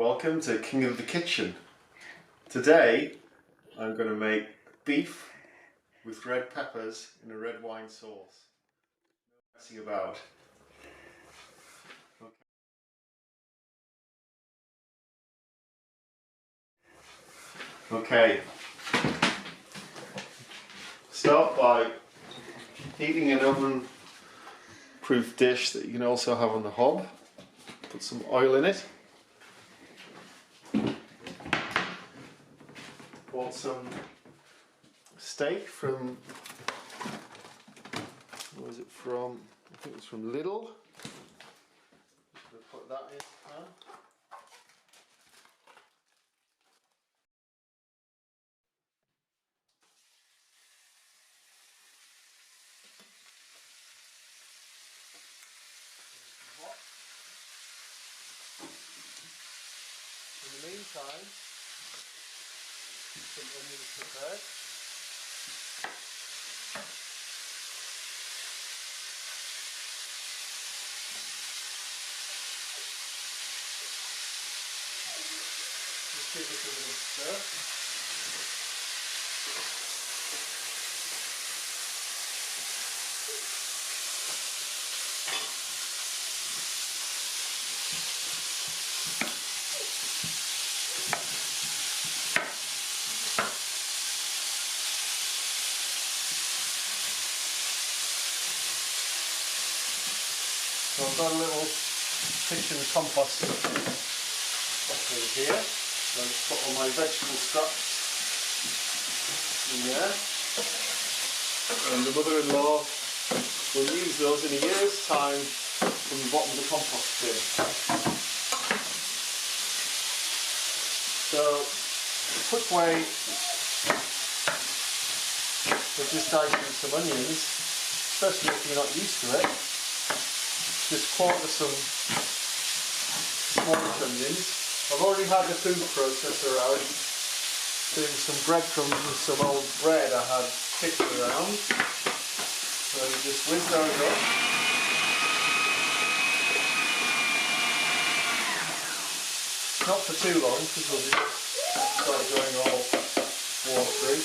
Welcome to King of the Kitchen. Today I'm going to make beef with red peppers in a red wine sauce. No messing about. Okay. Start by heating an oven-proof dish that you can also have on the hob. Put some oil in it. Bought some steak from, where was it from? I think it was from Lidl. Just going to put that in the pan. In the meantime, some onions prepared. Just give this a little stir. So I've got a little kitchen compost in here. So I just put all my vegetable scraps in there. And the mother-in-law will use those in a year's time from the bottom of the compost bin. So, a quick way of just dicing some onions, especially if you're not used to it. Just quarter some smaller onions. I've already had the food processor out doing some breadcrumbs and some old bread I had kicked around. So you just whiz those up. Not for too long because we'll just start going all watery.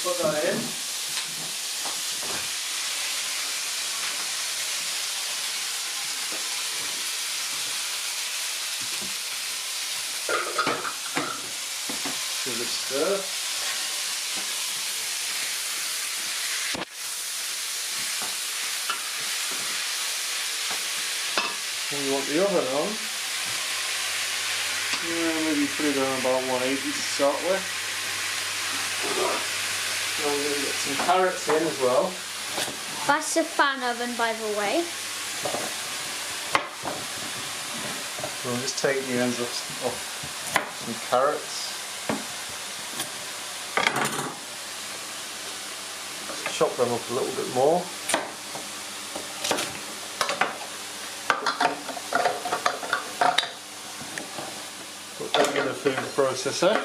Put that in. Give it a stir. And you want the oven on. Maybe put it on about 180 to start with. So we're going to get some carrots in as well. That's a fan oven, by the way. So I'm just taking the ends off some carrots. Chop them up a little bit more. Put them in the food processor.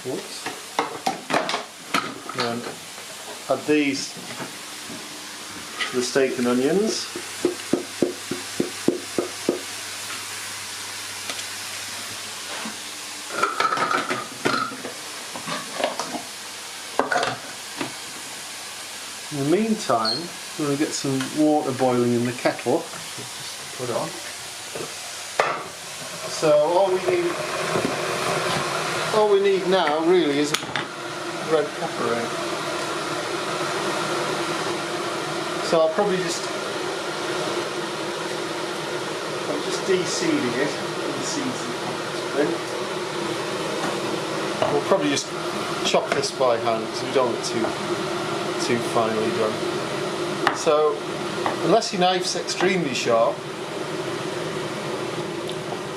Oops. And add these to the steak and onions. In the meantime, we're going to get some water boiling in the kettle. Just put on. So all we need now really is a red pepper in. So I'm just de-seeding it. The seeds in. We'll probably just chop this by hand because we don't want it too finely done. So unless your knife's extremely sharp,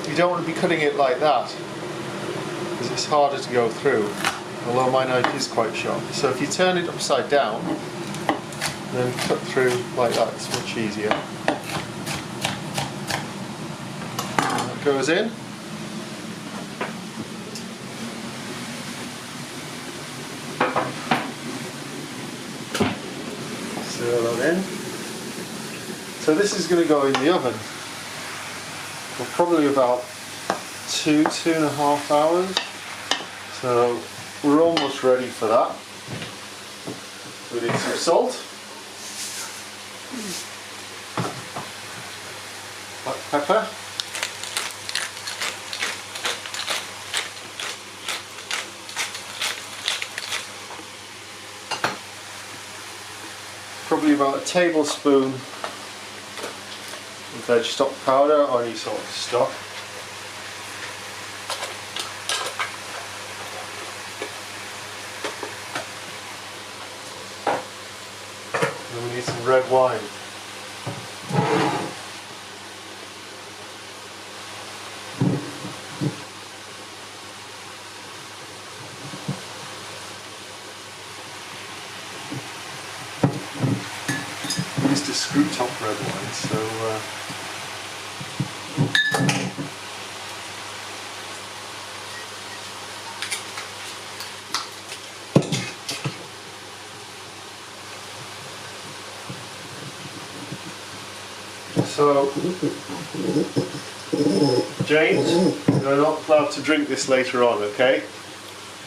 you don't want to be cutting it like that because it's harder to go through, although my knife is quite sharp. So if you turn it upside down and then cut through like that, it's much easier. goes in. Seal that in. So this is going to go in the oven for probably about 2.5 hours. So we're almost ready for that. We need some salt, black pepper, probably about a tablespoon of veg stock powder or any sort of stock. And we need some red wine. Used to screw top red wine, so James, you're not allowed to drink this later on, okay?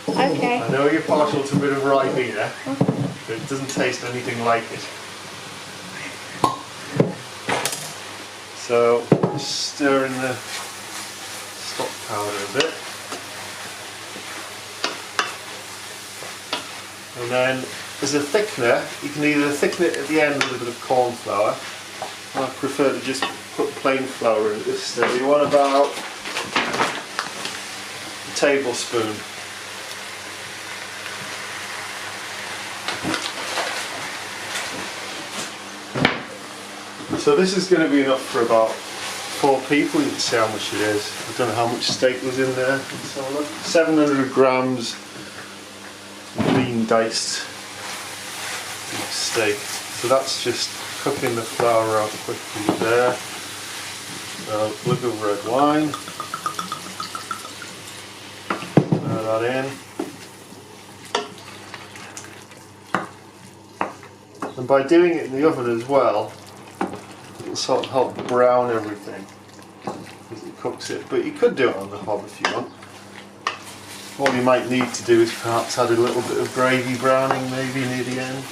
Okay. I know you're partial to a bit of Ribena, but it doesn't taste anything like it. So, stir in the stock powder a bit. And then, as a thickener, you can either thicken it at the end with a bit of corn flour. I prefer to just put plain flour in at this stage. You want about a tablespoon. So this is going to be enough for about 4 people. You can see how much it is. I don't know how much steak was in there. Let's have a look. 700 grams lean diced beef steak. So that's just cooking the flour out quickly there. So a glug of red wine. Add that in. And by doing it in the oven as well, it'll sort of help brown everything as it cooks it. But you could do it on the hob if you want. All you might need to do is perhaps add a little bit of gravy browning maybe near the end.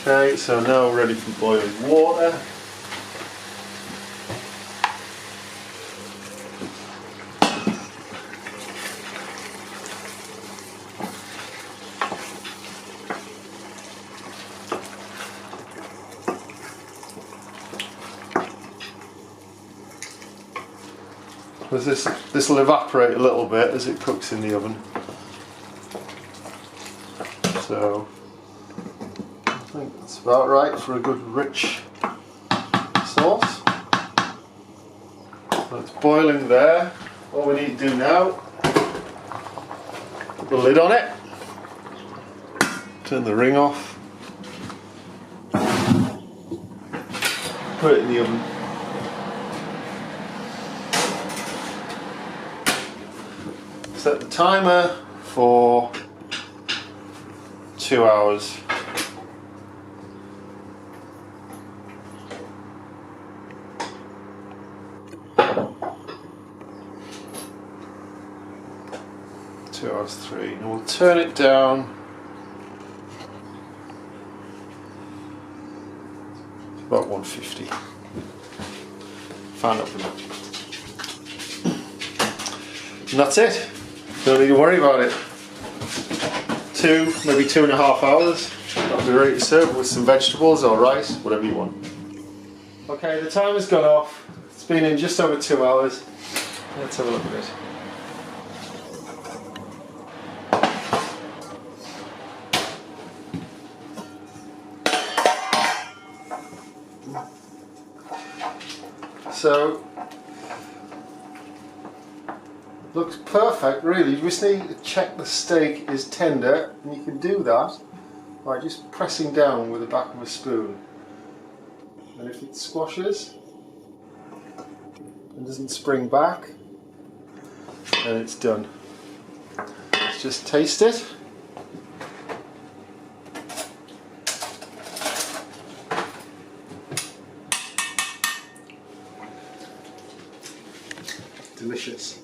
Okay, so now we're ready for boiling water. This will evaporate a little bit as it cooks in the oven. So I think that's about right for a good rich sauce. So it's boiling there. All we need to do now, put the lid on it, turn the ring off, put it in the oven. Set the timer for 2 hours. Two hours 3, and we'll turn it down to about 150. Fan up the match. And that's it. Don't need to worry about it. 2, maybe 2.5 hours. That'll be ready to serve with some vegetables or rice, whatever you want. Okay, the timer's gone off. It's been in just over 2 hours. Let's have a look at it. So, looks perfect really. You just need to check the steak is tender, and you can do that by just pressing down with the back of a spoon. And if it squashes, and doesn't spring back, and it's done. Let's just taste it. Delicious.